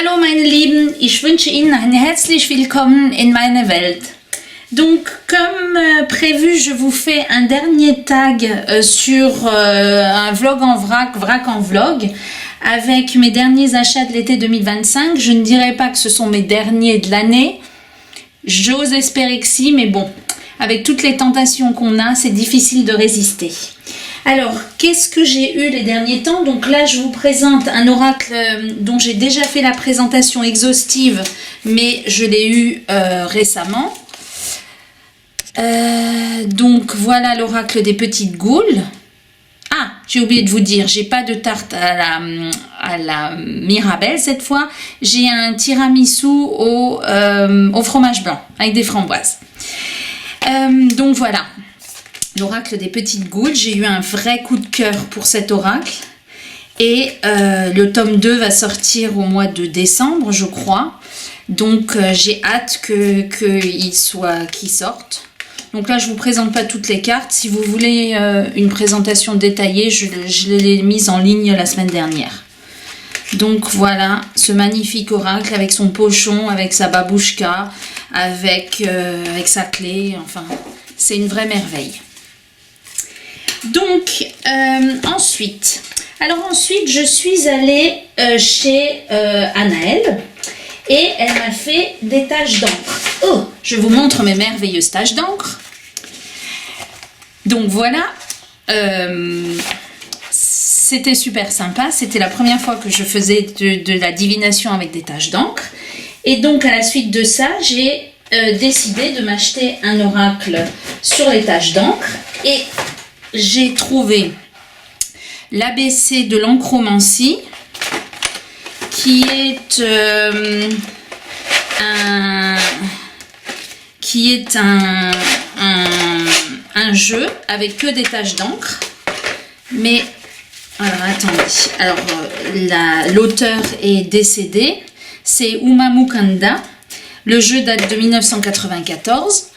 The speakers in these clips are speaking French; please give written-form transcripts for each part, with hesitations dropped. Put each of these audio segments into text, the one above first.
Hallo meine Lieben, ich wünsche Ihnen ein herzlich willkommen in meine Welt. Donc comme prévu, je vous fais un dernier tag sur un vlog en vrac en vlog, avec mes derniers achats de l'été 2025. Je ne dirais pas que ce sont mes derniers de l'année, j'ose espérer que si, mais bon, avec toutes les tentations qu'on a, c'est difficile de résister. Alors, qu'est-ce que j'ai eu les derniers temps? Donc là, je vous présente un oracle dont j'ai déjà fait la présentation exhaustive, mais je l'ai eu récemment. Donc voilà l'oracle des petites goules. Ah, j'ai oublié de vous dire, j'ai pas de tarte à la Mirabelle cette fois. J'ai un tiramisu au fromage blanc avec des framboises. Donc voilà. L'oracle des petites goules, j'ai eu un vrai coup de cœur pour cet oracle et le tome 2 va sortir au mois de décembre, je crois. Donc j'ai hâte qu'il sorte. Donc là, je ne vous présente pas toutes les cartes. Si vous voulez une présentation détaillée, je l'ai mise en ligne la semaine dernière. Donc voilà, ce magnifique oracle avec son pochon, avec sa babouchka, avec sa clé, enfin, c'est une vraie merveille. Donc, ensuite, je suis allée chez Anaëlle et elle m'a fait des taches d'encre. Oh, je vous montre mes merveilleuses taches d'encre. Donc voilà, c'était super sympa. C'était la première fois que je faisais de la divination avec des taches d'encre. Et donc, à la suite de ça, j'ai décidé de m'acheter un oracle sur les taches d'encre et j'ai trouvé l'ABC de l'encromancie qui est un jeu avec que des taches d'encre. Mais alors attendez, alors l'auteur est décédé, c'est Uma Mukanda. Le jeu date de 1994.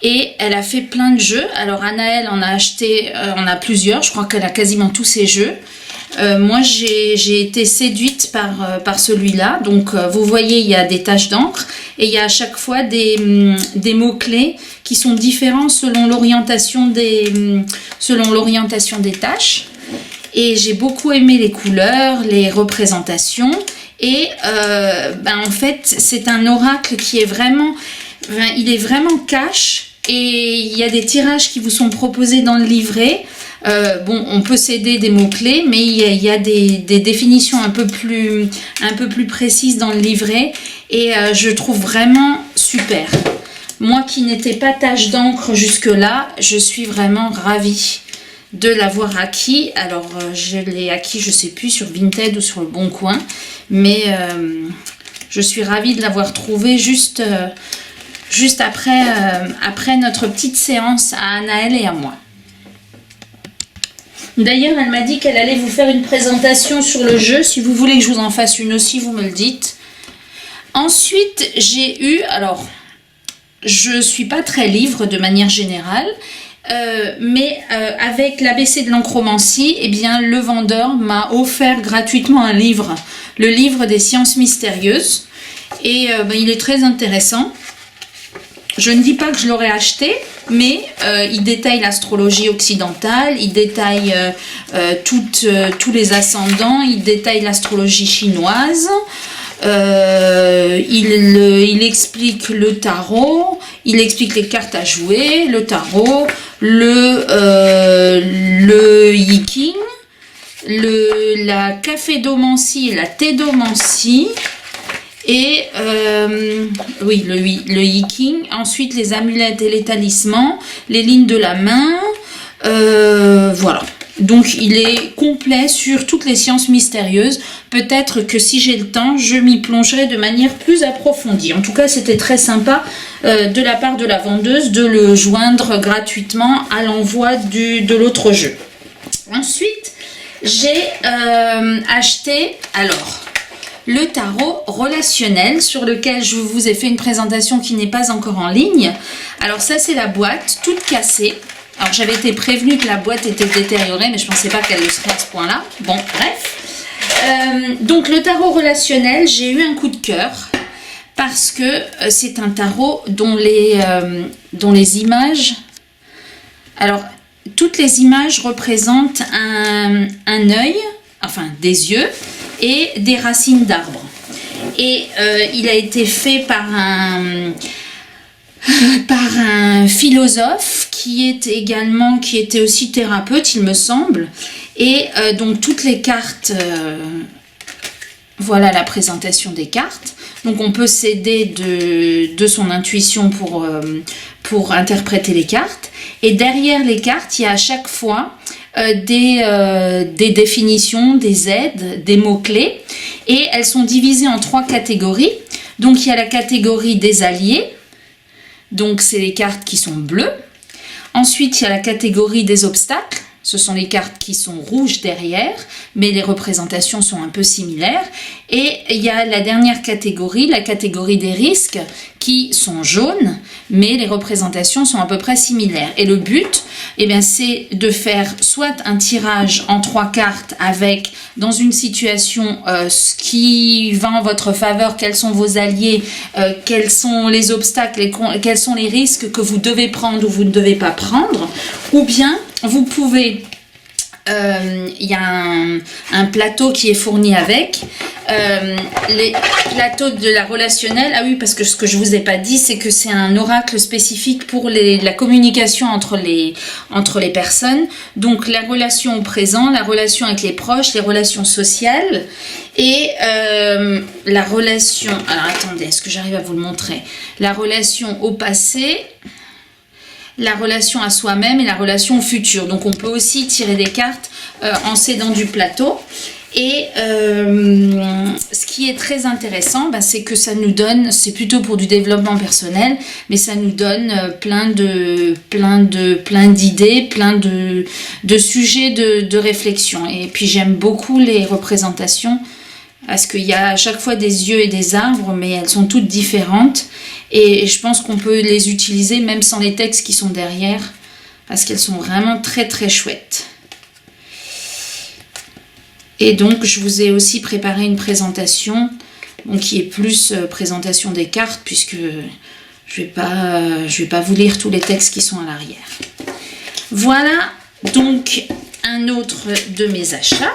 Et elle a fait plein de jeux. Alors Anaëlle en a acheté, on a plusieurs, je crois qu'elle a quasiment tous ses jeux. Moi j'ai été séduite par celui-là. Donc vous voyez, il y a des taches d'encre et il y a à chaque fois des mots-clés qui sont différents selon l'orientation des taches. Et j'ai beaucoup aimé les couleurs, les représentations. Et en fait, c'est un oracle qui est vraiment... il est vraiment cash. Et il y a des tirages qui vous sont proposés dans le livret. Bon, on peut céder des mots-clés, mais il y a des définitions un peu plus précises dans le livret. Et je trouve vraiment super. Moi qui n'étais pas tache d'encre jusque-là, je suis vraiment ravie de l'avoir acquis. Alors, je l'ai acquis, je ne sais plus, sur Vinted ou sur le Bon Coin. Mais je suis ravie de l'avoir trouvé juste après notre petite séance à Anaëlle et à moi. D'ailleurs, elle m'a dit qu'elle allait vous faire une présentation sur le jeu. Si vous voulez que je vous en fasse une aussi, vous me le dites. Ensuite, j'ai eu... Alors, je ne suis pas très livre de manière générale, mais avec l'ABC de l'encromancie, eh bien, le vendeur m'a offert gratuitement un livre, le livre des sciences mystérieuses. Et il est très intéressant. Je ne dis pas que je l'aurais acheté, mais il détaille l'astrologie occidentale, il détaille tous les ascendants, il détaille l'astrologie chinoise, il explique le tarot, il explique les cartes à jouer, le tarot, le yiking, la cafédomancie et la tédomancie. Et oui, le yiking, ensuite les amulettes et les talismans, les lignes de la main, voilà. Donc il est complet sur toutes les sciences mystérieuses. Peut-être que si j'ai le temps, je m'y plongerai de manière plus approfondie. En tout cas, c'était très sympa de la part de la vendeuse de le joindre gratuitement à l'envoi de l'autre jeu. Ensuite, j'ai acheté, alors... le tarot relationnel sur lequel je vous ai fait une présentation qui n'est pas encore en ligne. Alors ça, c'est la boîte toute cassée. Alors j'avais été prévenue que la boîte était détériorée, mais je ne pensais pas qu'elle le serait à ce point-là. Bon, bref. Donc le tarot relationnel, j'ai eu un coup de cœur parce que c'est un tarot dont les images... Alors, toutes les images représentent un œil, enfin des yeux et des racines d'arbres. Et il a été fait par un philosophe qui était aussi thérapeute, il me semble. Et donc toutes les cartes, voilà la présentation des cartes. Donc on peut s'aider de son intuition pour interpréter les cartes. Et derrière les cartes, il y a à chaque fois des définitions, des aides, des mots-clés. Et elles sont divisées en 3 catégories. Donc il y a la catégorie des alliés. Donc c'est les cartes qui sont bleues. Ensuite, il y a la catégorie des obstacles. Ce sont les cartes qui sont rouges derrière, mais les représentations sont un peu similaires. Et il y a la dernière catégorie, la catégorie des risques, qui sont jaunes, mais les représentations sont à peu près similaires. Et le but, eh bien, c'est de faire soit un tirage en 3 cartes avec, dans une situation, ce qui va en votre faveur, quels sont vos alliés, quels sont les obstacles, quels sont les risques que vous devez prendre ou vous ne devez pas prendre, ou bien vous pouvez, il y a un plateau qui est fourni avec, les plateaux de la relationnelle. Ah oui, parce que ce que je vous ai pas dit, c'est que c'est un oracle spécifique pour la communication entre les personnes. Donc la relation au présent, la relation avec les proches, les relations sociales et la relation... Alors attendez, est-ce que j'arrive à vous le montrer? La relation au passé, la relation à soi-même et la relation au futur. Donc on peut aussi tirer des cartes en s'aidant du plateau. Et ce qui est très intéressant, c'est que ça nous donne, c'est plutôt pour du développement personnel, mais ça nous donne plein d'idées, plein de sujets de réflexion. Et puis j'aime beaucoup les représentations, parce qu'il y a à chaque fois des yeux et des arbres, mais elles sont toutes différentes. Et je pense qu'on peut les utiliser même sans les textes qui sont derrière, parce qu'elles sont vraiment très très chouettes. Et donc je vous ai aussi préparé une présentation, donc, qui est plus présentation des cartes, puisque je vais pas vous lire tous les textes qui sont à l'arrière. Voilà donc un autre de mes achats.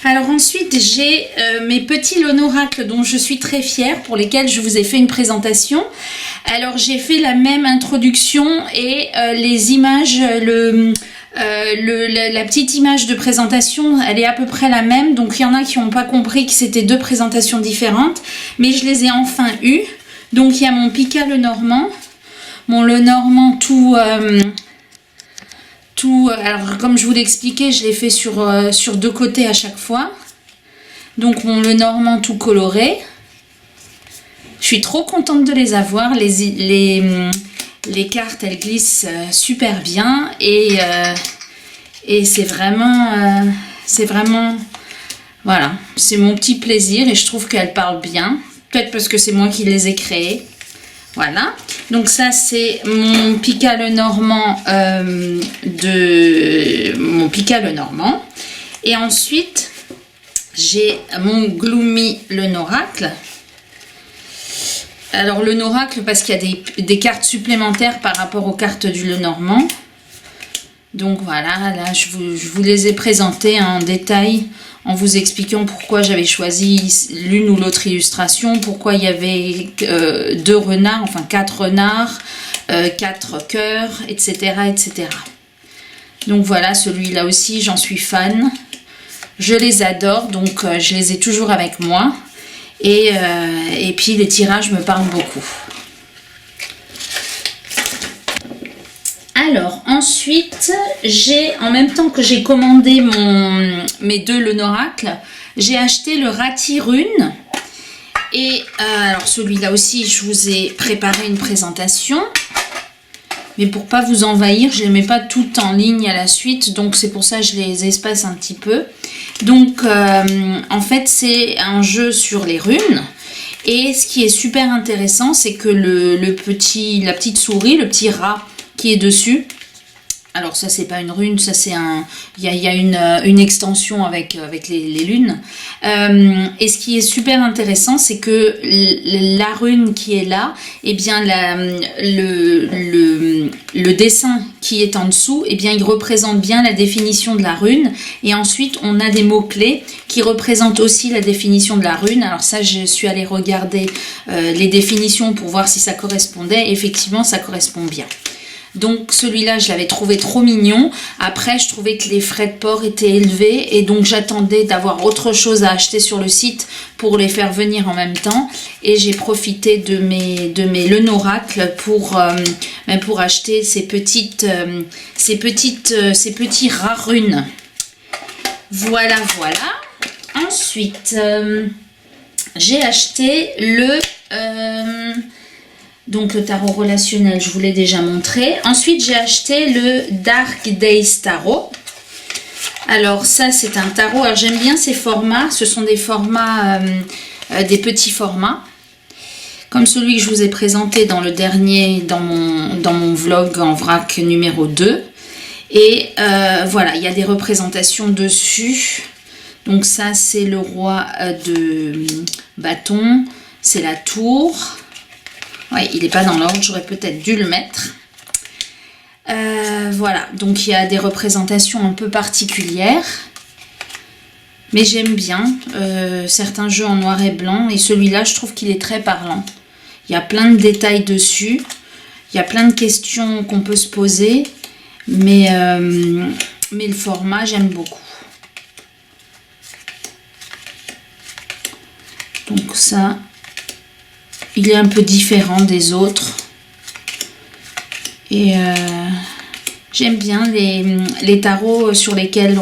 Alors ensuite, j'ai mes petits Lonoracle dont je suis très fière, pour lesquels je vous ai fait une présentation. Alors j'ai fait la même introduction et les images, la petite image de présentation, elle est à peu près la même. Donc il y en a qui n'ont pas compris que c'était 2 présentations différentes, mais je les ai enfin eues. Donc il y a mon Pika Lenormand, mon Lenormand tout... alors comme je vous l'ai expliqué, je l'ai fait sur 2 côtés à chaque fois. Donc mon Lenormand tout coloré. Je suis trop contente de les avoir. Les cartes, elles glissent super bien. Et c'est vraiment... voilà, c'est mon petit plaisir et je trouve qu'elles parlent bien. Peut-être parce que c'est moi qui les ai créées. Voilà, donc ça c'est mon Pika Lenormand mon Pika Lenormand. Et ensuite j'ai mon Gloomy Lenoracle. Alors le Noracle, parce qu'il y a des cartes supplémentaires par rapport aux cartes du Lenormand. Donc voilà, là je vous les ai présentées en détail, en vous expliquant pourquoi j'avais choisi l'une ou l'autre illustration, pourquoi il y avait 2 renards, enfin 4 renards, 4 cœurs, etc., etc. Donc voilà, celui-là aussi, j'en suis fan. Je les adore, donc je les ai toujours avec moi. Et puis les tirages me parlent beaucoup. Alors ensuite, en même temps que j'ai commandé mes 2 Lenoracle, j'ai acheté le Rati Rune. Et alors celui-là aussi, je vous ai préparé une présentation. Mais pour pas vous envahir, je ne les mets pas toutes en ligne à la suite. Donc c'est pour ça que je les espace un petit peu. Donc en fait, c'est un jeu sur les runes. Et ce qui est super intéressant, c'est que la petite souris, le petit rat qui est dessus, Alors ça c'est pas une rune, ça c'est un, il y a une extension avec les lunes. Et ce qui est super intéressant, c'est que la rune qui est là, eh bien le dessin qui est en dessous, eh bien il représente bien la définition de la rune. Et ensuite on a des mots clés qui représentent aussi la définition de la rune. Alors ça, je suis allée regarder les définitions pour voir si ça correspondait. Effectivement, ça correspond bien. Donc celui-là, je l'avais trouvé trop mignon. Après, je trouvais que les frais de port étaient élevés et donc j'attendais d'avoir autre chose à acheter sur le site pour les faire venir en même temps. Et j'ai profité de mes Lenoracle pour acheter ces petits rares runes. Voilà. Ensuite, j'ai acheté donc le tarot relationnel, je vous l'ai déjà montré. Ensuite, j'ai acheté le Dark Days Tarot. Alors ça, c'est un tarot. Alors j'aime bien ces formats. Ce sont des formats, des petits formats. Comme celui que je vous ai présenté dans le dernier, dans mon vlog en vrac numéro 2. Et voilà, il y a des représentations dessus. Donc ça, c'est le roi de bâton. C'est la tour. Oui, il n'est pas dans l'ordre, j'aurais peut-être dû le mettre. Voilà, donc il y a des représentations un peu particulières. Mais j'aime bien certains jeux en noir et blanc. Et celui-là, je trouve qu'il est très parlant. Il y a plein de détails dessus. Il y a plein de questions qu'on peut se poser. Mais le format, j'aime beaucoup. Donc ça... il est un peu différent des autres. Et j'aime bien les tarots sur lesquels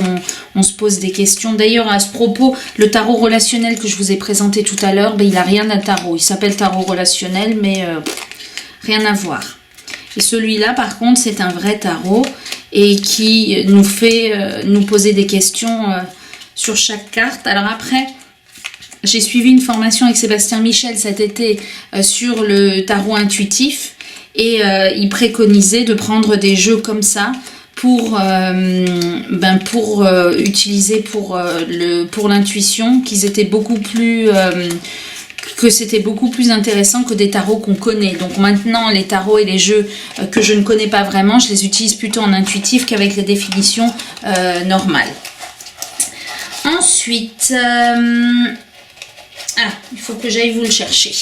on se pose des questions. D'ailleurs, à ce propos, le tarot relationnel que je vous ai présenté tout à l'heure, il n'a rien d'un tarot. Il s'appelle tarot relationnel, mais rien à voir. Et celui-là, par contre, c'est un vrai tarot et qui nous fait nous poser des questions sur chaque carte. Alors après... j'ai suivi une formation avec Sébastien Michel cet été sur le tarot intuitif et il préconisait de prendre des jeux comme ça pour utiliser pour l'intuition, qu'ils étaient beaucoup plus que c'était beaucoup plus intéressant que des tarots qu'on connaît. Donc maintenant, les tarots et les jeux que je ne connais pas vraiment, je les utilise plutôt en intuitif qu'avec les définitions normales. Ensuite... il faut que j'aille vous le chercher.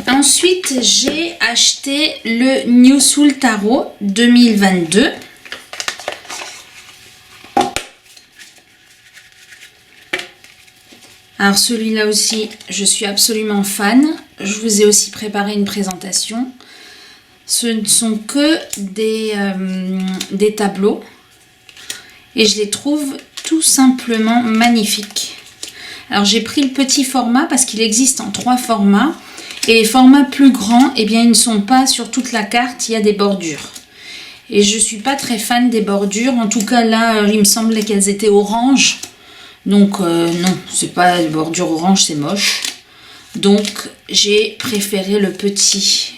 Ensuite, j'ai acheté le New Soul Tarot 2022. Alors celui-là aussi, je suis absolument fan. Je vous ai aussi préparé une présentation. Ce ne sont que des tableaux. Et je les trouve tout simplement magnifiques. Alors j'ai pris le petit format parce qu'il existe en 3 formats. Et les formats plus grands, eh bien ils ne sont pas sur toute la carte, il y a des bordures. Et je ne suis pas très fan des bordures. En tout cas là, il me semblait qu'elles étaient oranges. Donc non, c'est pas des bordures orange, c'est moche. Donc j'ai préféré le petit.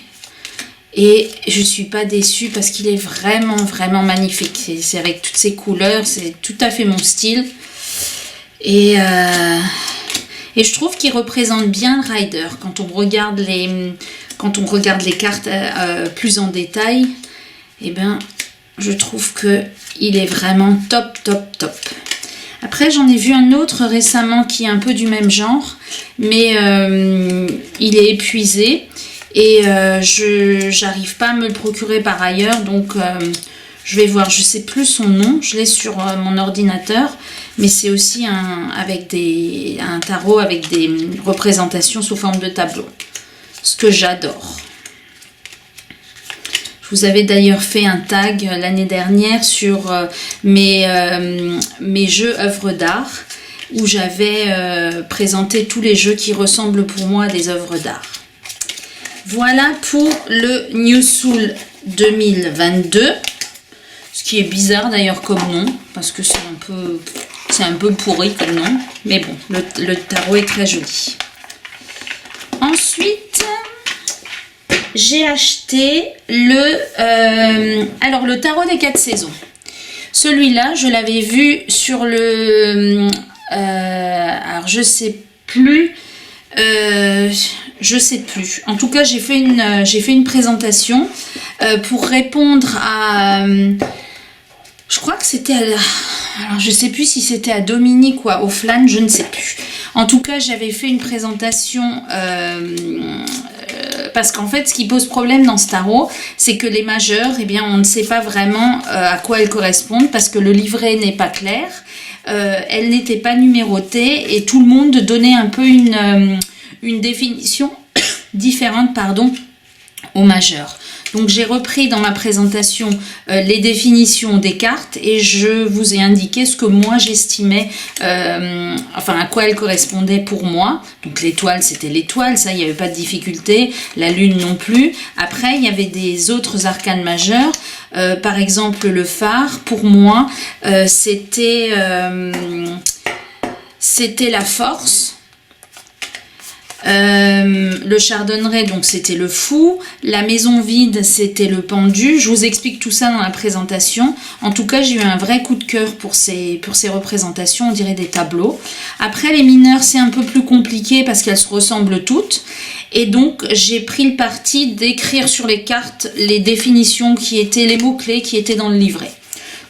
Et je ne suis pas déçue parce qu'il est vraiment, vraiment magnifique. C'est avec toutes ces couleurs, c'est tout à fait mon style. Et je trouve qu'il représente bien le rider. Quand on regarde les cartes plus en détail, eh ben, je trouve qu'il est vraiment top, top, top. Après, j'en ai vu un autre récemment qui est un peu du même genre, mais il est épuisé et je n'arrive pas à me le procurer par ailleurs, donc je vais voir. Je ne sais plus son nom, je l'ai sur mon ordinateur, mais c'est aussi un tarot avec des représentations sous forme de tableau, ce que j'adore. Je vous avais d'ailleurs fait un tag l'année dernière sur mes jeux œuvres d'art, où j'avais présenté tous les jeux qui ressemblent pour moi à des œuvres d'art. Voilà pour le New Soul 2022, ce qui est bizarre d'ailleurs comme nom, parce que c'est un peu pourri comme nom, mais bon, le tarot est très joli. Ensuite, j'ai acheté alors le tarot des 4 saisons. Celui-là, je l'avais vu sur le... alors, je sais plus. En tout cas, j'ai fait une présentation pour répondre à... je crois que c'était à... Alors, je sais plus si c'était à Dominique ou à Offline, je ne sais plus. En tout cas, j'avais fait une présentation... parce qu'en fait, ce qui pose problème dans ce tarot, c'est que les majeures, eh bien, on ne sait pas vraiment à quoi elles correspondent parce que le livret n'est pas clair, elles n'étaient pas numérotées et tout le monde donnait un peu une définition différente, pardon, aux majeures. Donc j'ai repris dans ma présentation les définitions des cartes et je vous ai indiqué ce que moi j'estimais, enfin à quoi elles correspondaient pour moi. Donc l'étoile, c'était l'étoile, ça il n'y avait pas de difficulté, la lune non plus. Après il y avait des autres arcanes majeurs, par exemple le phare, pour moi c'était la force. Le chardonneret, donc c'était le fou, la maison vide c'était le pendu. Je vous explique tout ça dans la présentation. En tout cas, j'ai eu un vrai coup de cœur pour ces représentations, on dirait des tableaux. Après les mineurs, c'est un peu plus compliqué parce qu'elles se ressemblent toutes et donc j'ai pris le parti d'écrire sur les cartes les définitions qui étaient, les mots-clés qui étaient dans le livret.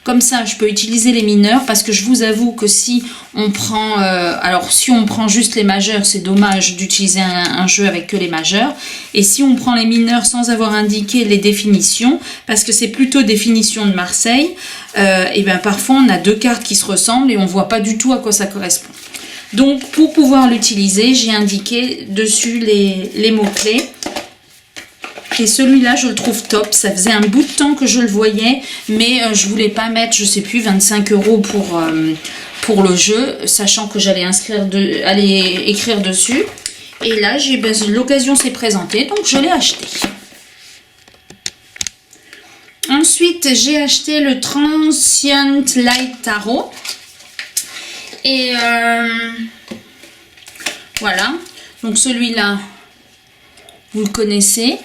Comme ça, je peux utiliser les mineurs parce que je vous avoue que si on prend, alors si on prend juste les majeurs, c'est dommage d'utiliser un jeu avec que les majeurs. Et si on prend les mineurs sans avoir indiqué les définitions, parce que c'est plutôt définition de Marseille, et bien parfois on a deux cartes qui se ressemblent et on ne voit pas du tout à quoi ça correspond. Donc pour pouvoir l'utiliser, j'ai indiqué dessus les mots-clés. Et celui-là, je le trouve top. Ça faisait un bout de temps que je le voyais, mais je voulais pas mettre, je sais plus, 25 € pour le jeu, sachant que j'allais aller écrire dessus. Et là, l'occasion s'est présentée, donc je l'ai acheté. Ensuite, j'ai acheté le Transient Light Tarot. Et voilà. Donc celui-là, vous le connaissez.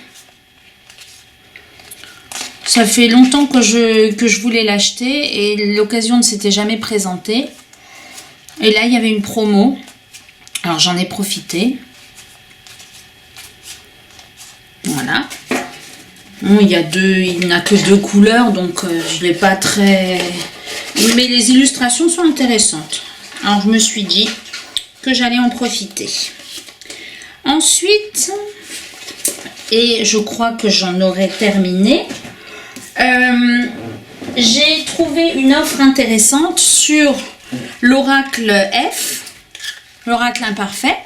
Ça fait longtemps que je voulais l'acheter et l'occasion ne s'était jamais présentée. Et là, il y avait une promo. Alors, j'en ai profité. Voilà. Bon, il n'a que 2 couleurs, donc je ne l'ai pas très... Mais les illustrations sont intéressantes. Alors, je me suis dit que j'allais en profiter. Ensuite, et je crois que j'en aurais terminé... j'ai trouvé une offre intéressante sur l'oracle F, l'oracle imparfait.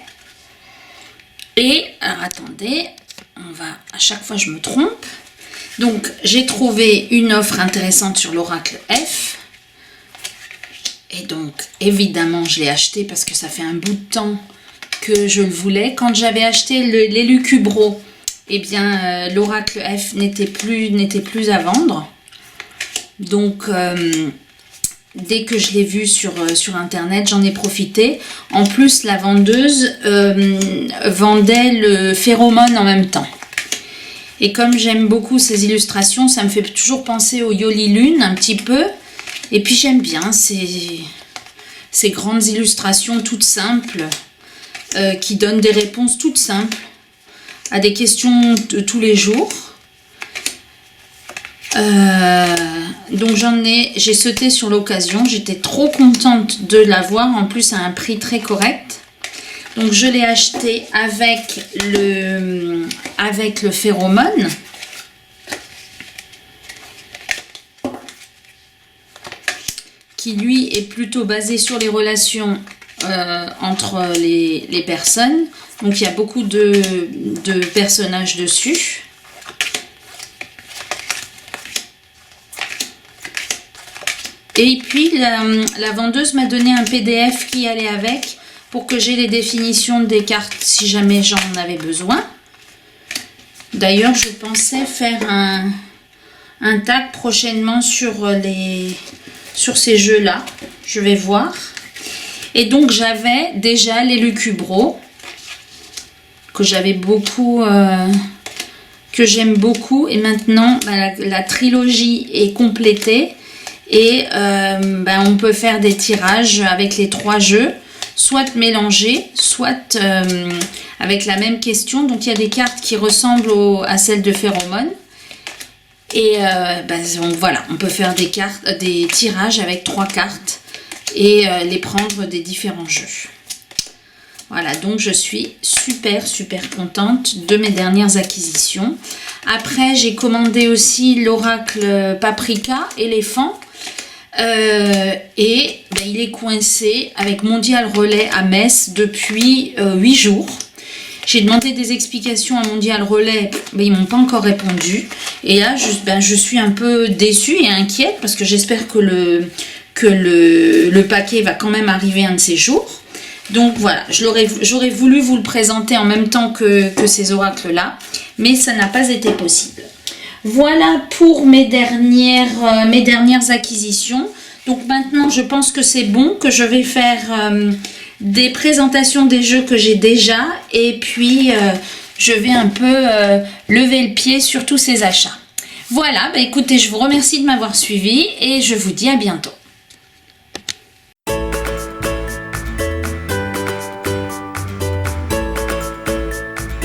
Et, alors attendez, à chaque fois je me trompe. Donc j'ai trouvé une offre intéressante sur l'oracle F. Et donc évidemment je l'ai acheté parce que ça fait un bout de temps que je le voulais. Quand j'avais acheté l'élucubro, eh bien, l'oracle F n'était plus à vendre. Donc, dès que je l'ai vu sur Internet, j'en ai profité. En plus, la vendeuse vendait le phéromone en même temps. Et comme j'aime beaucoup ces illustrations, ça me fait toujours penser au Yoli Lune un petit peu. Et puis, j'aime bien ces grandes illustrations toutes simples qui donnent des réponses toutes simples à des questions de tous les jours. Donc j'ai sauté sur l'occasion, j'étais trop contente de l'avoir, en plus à un prix très correct. Donc je l'ai acheté avec le phéromone. Qui lui est plutôt basé sur les relations entre les personnes. Donc il y a beaucoup de personnages dessus. Et puis la vendeuse m'a donné un PDF qui allait avec pour que j'ai les définitions des cartes si jamais j'en avais besoin. D'ailleurs, je pensais faire un tag prochainement sur ces jeux-là. Je vais voir. Et donc j'avais déjà les Lucubro que j'avais beaucoup que j'aime beaucoup. Et maintenant, bah, la trilogie est complétée. Et bah, on peut faire des tirages avec les 3 jeux, soit mélangés, soit avec la même question. Donc il y a des cartes qui ressemblent à celles de Phéromone. Et bah, donc, voilà, on peut faire des tirages avec 3 cartes et les prendre des différents jeux. Voilà, donc je suis super contente de mes dernières acquisitions. Après, j'ai commandé aussi l'oracle Paprika, éléphant. Et ben, il est coincé avec Mondial Relais à Metz depuis 8 jours. J'ai demandé des explications à Mondial Relais, mais ils m'ont pas encore répondu. Et là, je suis un peu déçue et inquiète parce que j'espère que le paquet va quand même arriver un de ces jours. Donc voilà, j'aurais voulu vous le présenter en même temps que ces oracles-là, mais ça n'a pas été possible. Voilà pour mes dernières acquisitions. Donc maintenant, je pense que c'est bon, que je vais faire des présentations des jeux que j'ai déjà. Et puis, je vais un peu lever le pied sur tous ces achats. Voilà, bah écoutez, je vous remercie de m'avoir suivi et je vous dis à bientôt.